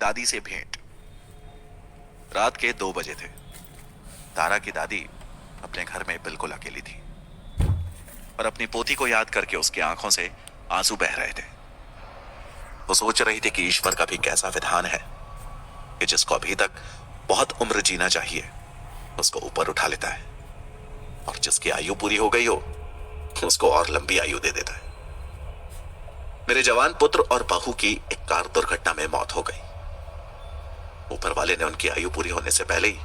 दादी से भेंट। रात के 2 बजे थे। तारा की दादी अपने घर में बिल्कुल अकेली थी और अपनी पोती को याद करके उसकी आंखों से आंसू बह रहे थे। वो सोच रही थी कि ईश्वर का भी कैसा विधान है कि जिसको अभी तक बहुत उम्र जीना चाहिए उसको ऊपर उठा लेता है, और जिसकी आयु पूरी हो गई हो उसको और लंबी आयु दे देता है। मेरे जवान पुत्र और बहू की एक कार दुर्घटना में मौत हो गई। ऊपर वाले ने उनकी आयु पूरी होने से पहले ही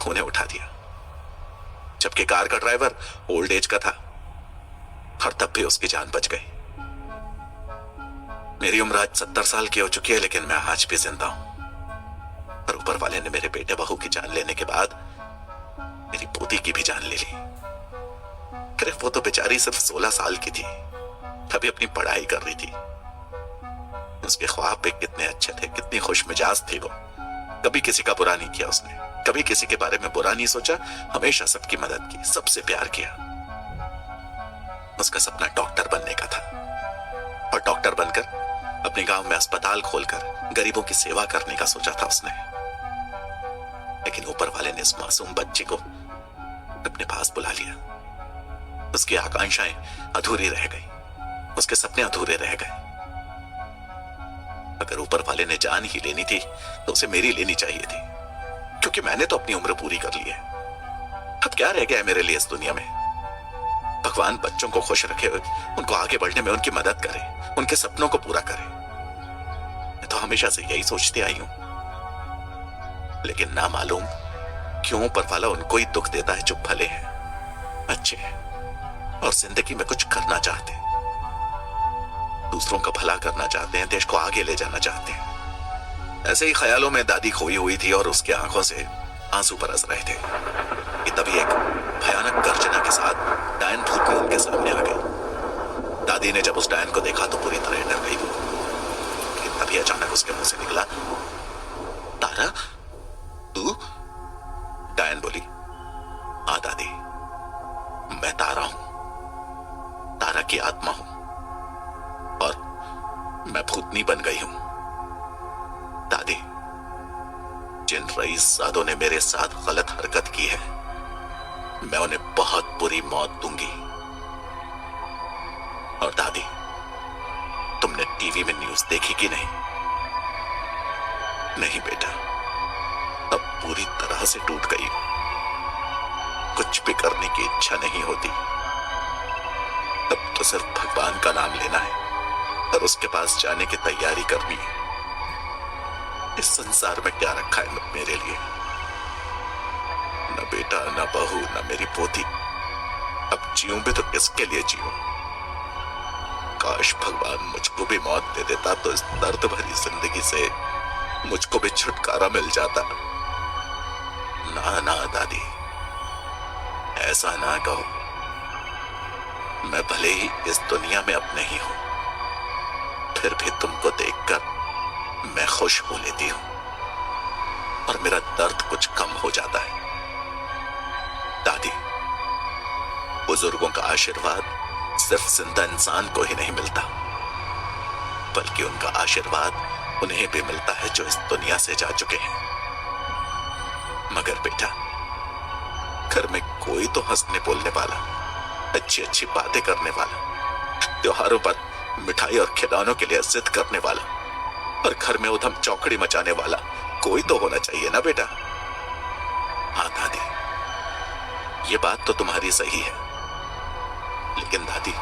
उन्हें उठा दिया, जबकि कार का ड्राइवर ओल्ड एज का था और तब भी उसकी जान बच गई। मेरी उम्र आज 70 साल की हो चुकी है, लेकिन मैं आज भी जिंदा हूं। पर ऊपर वाले ने मेरे बेटे बहू की जान लेने के बाद मेरी पोती की भी जान ले ली। अरे वो तो बेचारी सिर्फ 16 साल की थी, अभी अपनी पढ़ाई कर रही थी। उसके ख्वाब भी कितने अच्छे थे, कितनी खुश मिजाज थी वो। कभी किसी का बुरा नहीं किया उसने, कभी किसी के बारे में बुरा नहीं सोचा, हमेशा सबकी मदद की, सबसे प्यार किया। उसका सपना डॉक्टर बनने का था और डॉक्टर बनकर अपने गांव में अस्पताल खोलकर गरीबों की सेवा करने का सोचा था उसने। लेकिन ऊपर वाले ने इस मासूम बच्ची को अपने पास बुला लिया। उसकी आकांक्षाएं अधूरी रह गई, उसके सपने अधूरे रह गए। अगर ऊपर वाले ने जान ही लेनी थी तो उसे मेरी लेनी चाहिए थी, क्योंकि मैंने तो अपनी उम्र पूरी कर ली है। अब क्या रह गया है मेरे लिए इस दुनिया में? भगवान बच्चों को खुश रखे, उनको आगे बढ़ने में उनकी मदद करे, उनके सपनों को पूरा करे। मैं तो हमेशा से यही सोचती आई हूं, लेकिन ना मालूम क्यों ऊपर वाला उनको ही दुख देता है जो भले हैं, अच्छे हैं और जिंदगी में कुछ करना चाहते हैं, दूसरों का भला करना चाहते हैं, देश को आगे ले जाना चाहते हैं। ऐसे ही ख्यालों में दादी खोई हुई थी और उसकी आंखों से आंसू बरस रहे थे कि तभी एक भयानक गर्जना के साथ डायन भूतनी उनके सामने आ गई। दादी ने जब उस डायन को देखा तो पूरी तरह डर गई, लेकिन तभी अचानक उसके मुंह से निकला, तारा तू? डायन बोली, हाँ दादी, मैं तारा हूं, तारा की आत्मा हूं और मैं भूतनी बन गई हूं। दादी, जिन रईसजादों ने मेरे साथ गलत हरकत की है मैं उन्हें बहुत बुरी मौत दूंगी। और दादी, तुमने टीवी में न्यूज देखी कि नहीं? नहीं बेटा, अब पूरी तरह से टूट गई। कुछ भी करने की इच्छा नहीं होती। अब तो सिर्फ भगवान का नाम लेना है और उसके पास जाने की तैयारी करनी है। इस संसार में क्या रखा है मेरे लिए? न बेटा, न बहू, न मेरी पोती। अब जीऊं भी तो किसके लिए जीऊं? काश भगवान मुझको भी मौत दे देता तो इस दर्द भरी जिंदगी से मुझको भी छुटकारा मिल जाता। ना ना दादी, ऐसा ना कहो। मैं भले ही इस दुनिया में अब नहीं हूं, फिर भी तुमको देखकर मैं खुश हो लेती हूं और मेरा दर्द कुछ कम हो जाता है। दादी, बुजुर्गों का आशीर्वाद सिर्फ जिंदा इंसान को ही नहीं मिलता, बल्कि उनका आशीर्वाद उन्हें भी मिलता है जो इस दुनिया से जा चुके हैं। मगर बेटा, घर में कोई तो हंसने बोलने वाला, अच्छी अच्छी बातें करने वाला, त्योहारों पर मिठाई और खिलौनों के लिए जिद करने वाला और घर में उधम चौकड़ी मचाने वाला कोई तो होना चाहिए ना बेटा? हाँ दादी, ये बात तो तुम्हारी सही है, लेकिन दादी,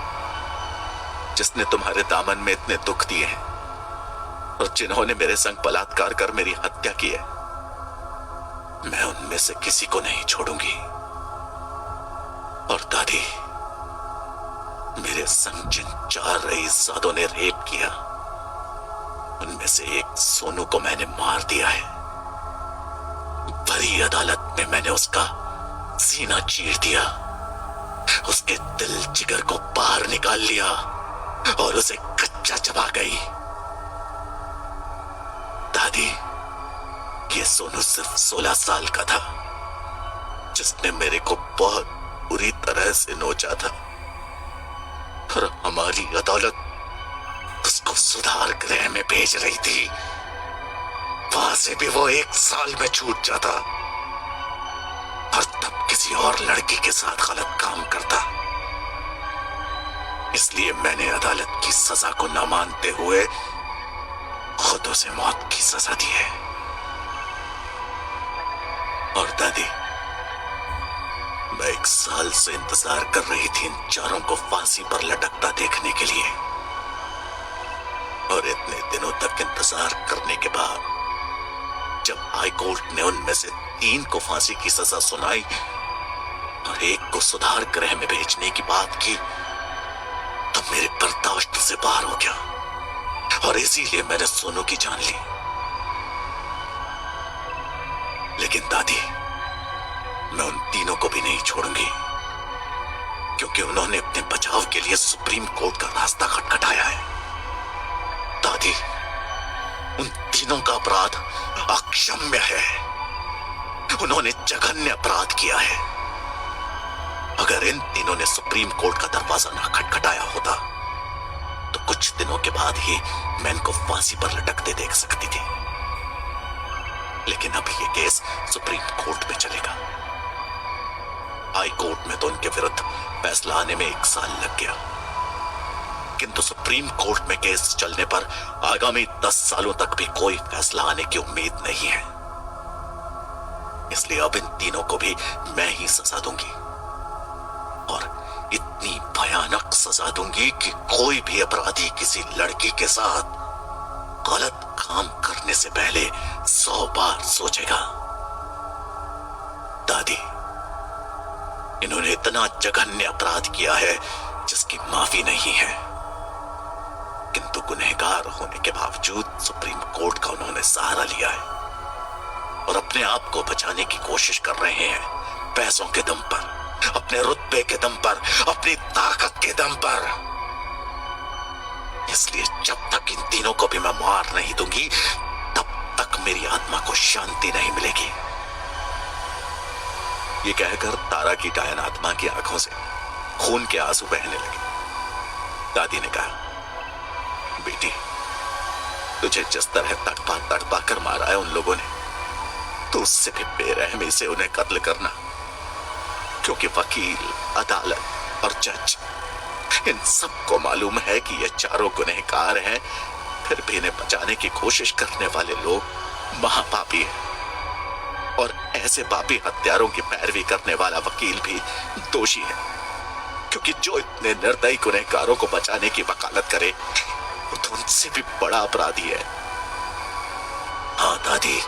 जिसने तुम्हारे दामन में इतने दुख दिए हैं और जिन्होंने मेरे संग बलात्कार कर मेरी हत्या की है, मैं उनमें से किसी को नहीं छोड़ूंगी। और दादी, मेरे संग जिन 4 रईसजादों ने रेप किया उनमें से एक सोनू को मैंने मार दिया है। बड़ी अदालत में मैंने उसका सीना चीर दिया, उसके दिल जिगर को बाहर निकाल लिया और उसे कच्चा चबा गई। दादी, ये सोनू सिर्फ 16 साल का था, जिसने मेरे को बहुत बुरी तरह से नोचा था और हमारी अदालत उसको सुधार गृह में भेज रही थी। वहां से भी वो 1 साल में छूट जाता और तब किसी और लड़की के साथ गलत काम करता। इसलिए मैंने अदालत की सजा को न मानते हुए खुद उसे मौत की सजा दी है। और दादी, मैं 1 साल से इंतजार कर रही थी इन चारों को फांसी पर लटकता देखने के लिए, और इतने दिनों तक इंतजार करने के बाद जब हाई कोर्ट ने उनमें से 3 को फांसी की सजा सुनाई और 1 को सुधार गृह में भेजने की बात की, तब मेरे बर्दाश्त से बाहर हो गया और इसीलिए मैंने सोनू की जान ली। लेकिन दादी, मैं उन 3 को भी नहीं छोड़ूंगी, क्योंकि उन्होंने अपने बचाव के लिए सुप्रीम कोर्ट का रास्ता खटखटाया है। दादी, उन 3 का अपराध अक्षम्य है। उन्होंने जघन्य अपराध किया है। अगर इन 3 ने सुप्रीम कोर्ट का दरवाजा ना खटखटाया होता तो कुछ दिनों के बाद ही मैं इनको फांसी पर लटकते देख सकती थी। लेकिन अभी ये केस सुप्रीम कोर्ट में चलेगा। हाई कोर्ट में तो उनके विरुद्ध फैसला आने में 1 साल लग गया, किंतु सुप्रीम कोर्ट में केस चलने पर आगामी 10 सालों तक भी कोई फैसला आने की उम्मीद नहीं है। इसलिए अब इन 3 को भी मैं ही सजा दूंगी, और इतनी भयानक सजा दूंगी कि कोई भी अपराधी किसी लड़की के साथ गलत काम करने से पहले 100 बार सोचेगा। दादी, इन्होंने इतना जघन्य अपराध किया है जिसकी माफी नहीं है, किंतु गुनहगार होने के बावजूद सुप्रीम कोर्ट का उन्होंने सहारा लिया है और अपने आप को बचाने की कोशिश कर रहे हैं, पैसों के दम पर, अपने रुतबे के दम पर, अपनी ताकत के दम पर। इसलिए जब तक इन 3 को भी मैं मार नहीं दूंगी, तब तक मेरी आत्मा को शांति नहीं मिलेगी। ये कहकर तारा की डायन आत्मा की आंखों से खून के आंसू बहने लगे। दादी ने कहा, बेटी, तुझे जिस तरह तड़पा तड़पा कर मारा है उन लोगों ने, तो उससे भी बेरहमी से उन्हें कत्ल करना, क्योंकि वकील, अदालत और जज इन सबको मालूम है कि ये चारों गुनहगार हैं, फिर भी इन्हें बचाने की कोशिश करने वाले लोग महापापी हैं, और ऐसे पापी हत्यारों की पैरवी करने वाला वकील भी दोषी है, क्योंकि जो इतने निर्दयी गुनहगारों को बचाने की वकालत करे वो तो उनसे भी बड़ा अपराधी है। हाँ दादी,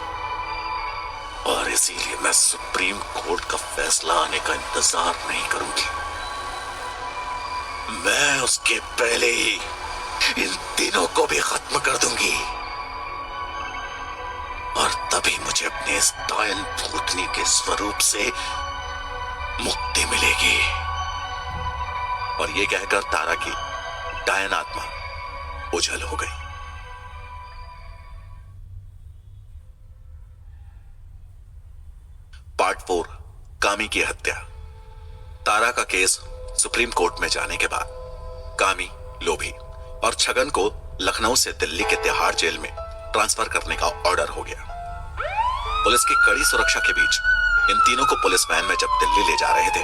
और इसीलिए मैं सुप्रीम कोर्ट का फैसला आने का इंतजार नहीं करूंगी। मैं उसके पहले ही इन 3 को भी खत्म कर दूंगी, और तभी मुझे अपने इस डायन भूतनी के स्वरूप से मुक्ति मिलेगी। और ये कहकर तारा की डायन आत्मा ओझल हो गई। पार्ट 4, कामी की हत्या। तारा का केस सुप्रीम कोर्ट में जाने के बाद कामी, लोभी और छगन को लखनऊ से दिल्ली के तिहाड़ जेल में ट्रांसफर करने का ऑर्डर हो गया। पुलिस की कड़ी सुरक्षा के बीच इन 3 को पुलिस वैन में जब दिल्ली ले जा रहे थे,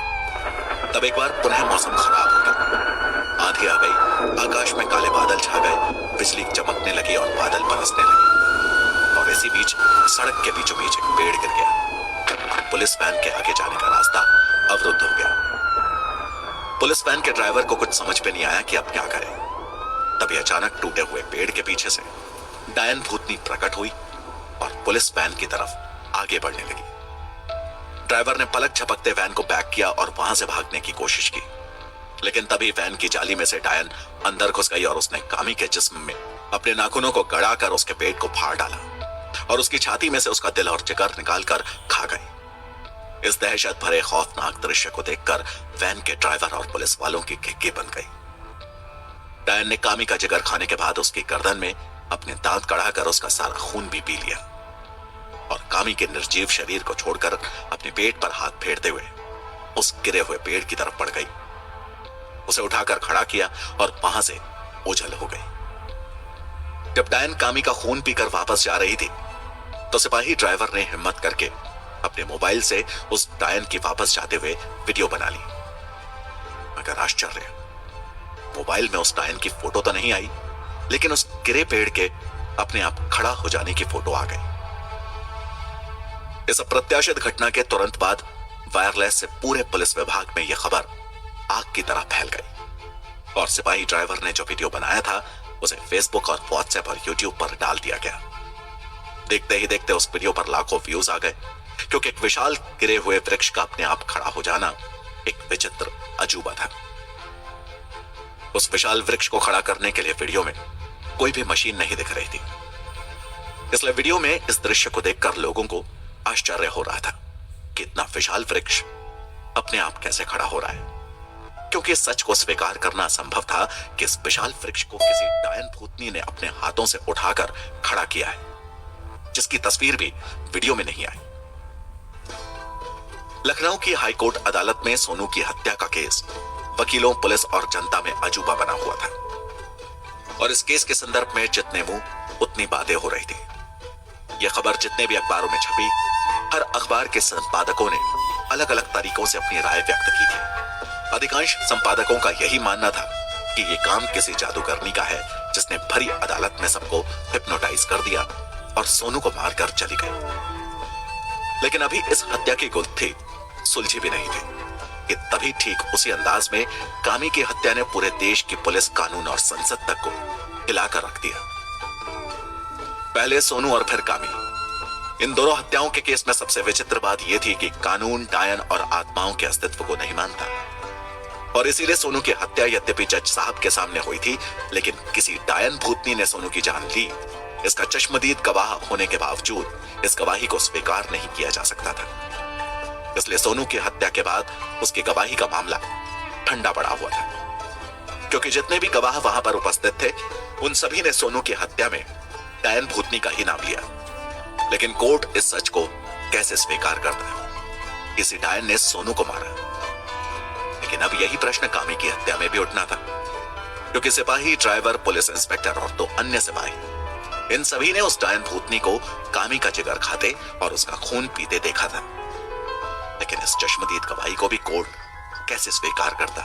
तब एक बार पुनः मौसम खराब हो गया। आंधी आ गई, आकाश में काले बादल छा गए, बिजली चमकने लगी और बादल बरसने लगे, और इसी बीच सड़क के बीचों बीच एक पेड़ गिर गया। पुलिस वैन के आगे जाने का रास्ता अवरुद्ध हो गया। पुलिस वैन के ड्राइवर को कुछ समझ में नहीं आया कि अब क्या करे। तभी अचानक टूटे हुए पेड़ के पीछे से डायन भूतनी प्रकट हुई और पुलिस वैन की तरफ आगे बढ़ने लगी। ड्राइवर ने पलक झपकते वैन को बैक किया और वहां से भागने की कोशिश की, लेकिन तभी वैन की जाली में से डायन अंदर घुस गई और उसने कामी के जिस्म में अपने नाखूनों को गड़ाकर उसके पेट को फाड़ डाला और उसकी छाती में से उसका दिल और जिगर निकालकर खा गई। इस दहशत भरे खौफनाक दृश्य को देखकर वैन के ड्राइवर और पुलिस वालों की घिघी बन गई। डायन ने कामी का जिगर खाने के बाद उसकी गर्दन में अपने दांत कड़ाकर उसका सारा खून भी पी लिया और कामी के निर्जीव शरीर को छोड़कर अपने पेट पर हाथ फेरते हुए उस गिरे हुए पेड़ की तरफ बढ़ गई। उसे उठाकर खड़ा किया और वहां से ओझल हो गई। जब डायन कामी का खून पीकर वापस जा रही थी, तो सिपाही ड्राइवर ने हिम्मत करके अपने मोबाइल से उस डायन की वापस जाते हुए वीडियो बना ली। मगर आश्चर्य, मोबाइल में उस डायन की फोटो तो नहीं आई, लेकिन उस गिरे पेड़ के अपने आप खड़ा हो जाने की फोटो आ गई। इस अप्रत्याशित घटना के तुरंत बाद वायरलेस से पूरे पुलिस विभाग में यह खबर आग की तरह फैल गई और सिपाही ड्राइवर ने जो वीडियो बनाया था उसे फेसबुक और व्हाट्सएप और यूट्यूब पर डाल दिया गया। देखते ही देखते उस वीडियो पर लाखों व्यूज आ गए, क्योंकि एक विशाल गिरे हुए वृक्ष का अपने आप खड़ा हो जाना एक विचित्र अजूबा था। उस विशाल वृक्ष को खड़ा करने के लिए वीडियो में कोई भी मशीन नहीं दिख रही थी, इसलिए वीडियो में इस दृश्य को देखकर लोगों को आश्चर्य हो रहा था कि इतना विशाल वृक्ष अपने आप कैसे खड़ा हो रहा है, क्योंकि इस सच को स्वीकार करना असंभव था कि इस विशाल वृक्ष को किसी डायन भूतनी ने अपने हाथों से उठाकर खड़ा किया है, जिसकी तस्वीर भी वीडियो में नहीं आई। लखनऊ की हाईकोर्ट अदालत में सोनू की हत्या का केस वकीलों, पुलिस और जनता में अजूबा बना हुआ था और इस केस के संदर्भ में जितने मुंह उतनी बातें हो रही थी। यह खबर जितने भी अखबारों में छपी, हर अखबार के संपादकों ने अलग अलग तरीकों से अपनी राय व्यक्त की थी। अधिकांश संपादकों का यही मानना था कि यह काम किसी जादूगरनी का है, जिसने भरी अदालत में सबको हिप्नोटाइज कर दिया और सोनू को मारकर चली गई। लेकिन अभी इस हत्या की गुत्थी सुलझी भी नहीं थी कि तभी ठीक उसी अंदाज में कामी की हत्या ने पूरे देश की पुलिस, कानून और संसद तक को हिलाकर रख दिया। पहले सोनू और फिर कामी, इन दोनों हत्याओं के केस में सबसे विचित्र बात यह थी कि कानून डायन और आत्माओं के अस्तित्व को नहीं मानता और इसीलिए सोनू की हत्या यद्यपि जज साहब के सामने हुई थी, लेकिन किसी डायन भूतनी ने सोनू की जान ली। इसका चश्मदीद गवाह होने के बावजूद इस गवाही को स्वीकार नहीं किया जा सकता था, इसलिए सोनू की हत्या के बाद उसकी गवाही का मामला ठंडा पड़ा हुआ था, क्योंकि जितने भी गवाह वहां पर उपस्थित थे उन सभी ने सोनू की हत्या में डायन भूतनी का ही नाम लिया। लेकिन कोर्ट इस सच को कैसे स्वीकार करता? किसी डायन ने सोनू को मारा। लेकिन अब यही प्रश्न कामी की हत्या में भी उठना था, क्योंकि सिपाही, ड्राइवर, पुलिस इंस्पेक्टर और 2 अन्य सिपाही, इन सभी ने उस डायन भूतनी को कामी का जिगर खाते और उसका खून पीते देखा था। लेकिन इस चश्मदीद गवाही को भी कोर्ट कैसे स्वीकार करता?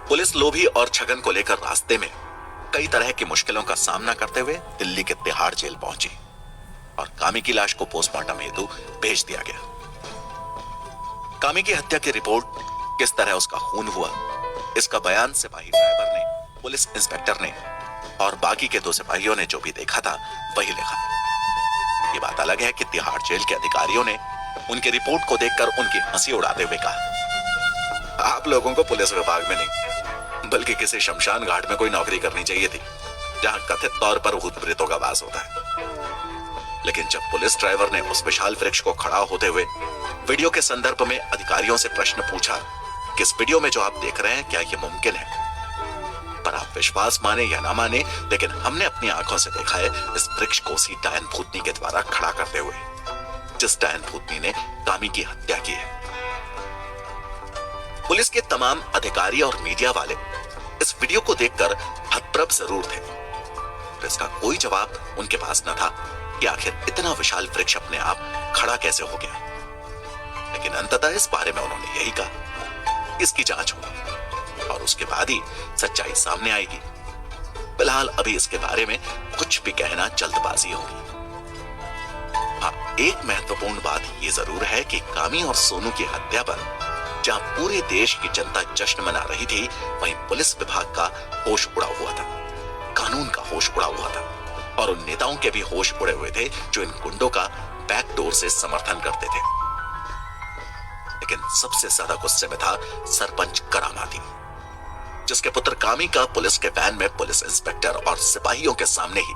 पुलिस लोभी और छगन को लेकर रास्ते में कई तरह की मुश्किलों का सामना करते हुए दिल्ली के तिहाड़ जेल पहुंची और कामी की लाश को पोस्टमार्टम हेतु भेज दिया गया। कामी की हत्या की रिपोर्ट, किस तरह उसका खून हुआ, इसका बयान सिपाही ड्राइवर ने, पुलिस इंस्पेक्टर ने और बाकी के 2 सिपाहियों ने जो भी देखा था वही लिखा। ये बात अलग है कि तिहाड़ जेल के अधिकारियों ने उनकी रिपोर्ट को देखकर उनकी हंसी उड़ाते हुए कहा, आप लोगों को पुलिस विभाग में नहीं बल्कि किसी शमशान घाट में कोई नौकरी करनी चाहिए थी, जहां कथित तौर पर भूत प्रेतों का वास होता है। लेकिन जब पुलिस ड्राइवर ने उस विशाल वृक्ष को खड़ा होते हुए वीडियो के संदर्भ में अधिकारियों से प्रश्न पूछा कि इस वीडियो में जो आप देख रहे हैं क्या यह मुमकिन है, पर आप विश्वास माने या ना माने, लेकिन हमने अपनी आंखों से देखा है इस वृक्ष को उसी डायन भूतनी के द्वारा खड़ा करते हुए, जिस डायन भूतनी ने कामी की हत्या की है। पुलिस के तमाम अधिकारी और मीडिया वाले इस वीडियो को देखकर हतप्रभ जरूर थे, पर इसका कोई जवाब उनके पास न था कि आखिर इतना विशाल वृक्ष अपने आप खड़ा कैसे हो गया। लेकिन अंततः इस बारे में उन्होंने यही कहा, इसकी जांच होगी और उसके बाद ही सच्चाई सामने आएगी। फिलहाल अभी इसके बारे में कुछ भी कहना जल्दबाजी होगी। हाँ, एक महत्वपूर्ण बात यह जरूर है कि कामी और सोनू की हत्या पर जहां पूरे देश की जनता जश्न मना रही थी, वहीं पुलिस विभाग का होश उड़ा हुआ था, कानून का होश उड़ा हुआ था और उन नेताओं के भी होश उड़े हुए थे जो इन गुंडों का बैकडोर से समर्थन करते थे। लेकिन सबसे ज्यादा गुस्से में था सरपंच करामाती, जिसके पुत्र कामी का पुलिस के वैन में पुलिस इंस्पेक्टर और सिपाहियों के सामने ही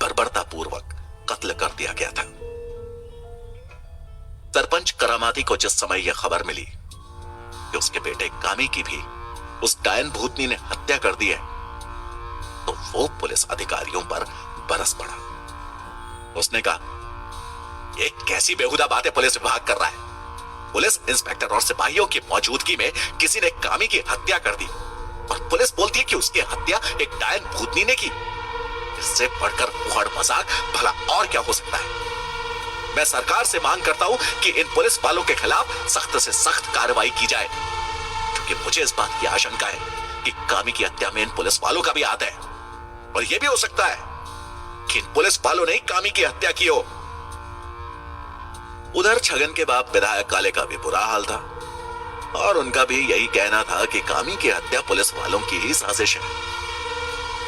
बर्बरतापूर्वक कत्ल कर दिया गया था। सरपंच करामाती को जिस समय यह खबर मिली कि उसके बेटे कामी की भी उस डायन भूतनी ने हत्या कर दी है, तो वो पुलिस अधिकारियों पर बरस पड़ा। उसने कहा, ये कैसी बेहुदा बातें पुलिस विभाग कर रहा है? पुलिस इंस्पेक्टर और सिपाहियों की मौजूदगी में किसी ने कामी की हत्या कर दी और पुलिस बोलती है कि उसकी हत्या एक डायन भूतनी ने की। इससे बढ़कर फुहड़ मजाक भला और क्या हो सकता है। मैं सरकार से मांग करता हूं कि इन पुलिस वालों के खिलाफ सख्त से सख्त कार्रवाई की जाए, क्योंकि मुझे इस बात की आशंका है कि कामी की हत्या में इन पुलिस वालों का भी हाथ है, और यह भी हो सकता है कि इन पुलिस वालों ने कामी की हत्या की हो। उधर छगन के बाप विधायक काले का भी बुरा हाल था, और उनका भी यही कहना था कि कामी की हत्या पुलिस वालों की ही साजिश है।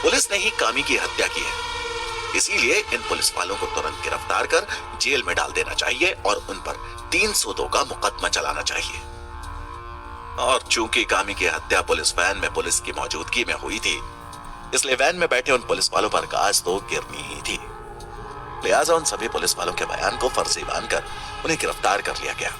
पुलिस ने ही कामी की हत्या की है, इसीलिए इन पुलिस वालों को तुरंत गिरफ्तार कर जेल में डाल देना चाहिए और उन पर 302 का मुकदमा चलाना चाहिए। और चूंकि कामी की हत्या पुलिस वैन में पुलिस की मौजूदगी में हुई थी, इसलिए वैन में बैठे उन पुलिस वालों पर गाज तो गिरनी ही थी। लिहाजा उन सभी पुलिस वालों के बयान को फर्जी मानकर उन्हें गिरफ्तार कर लिया गया।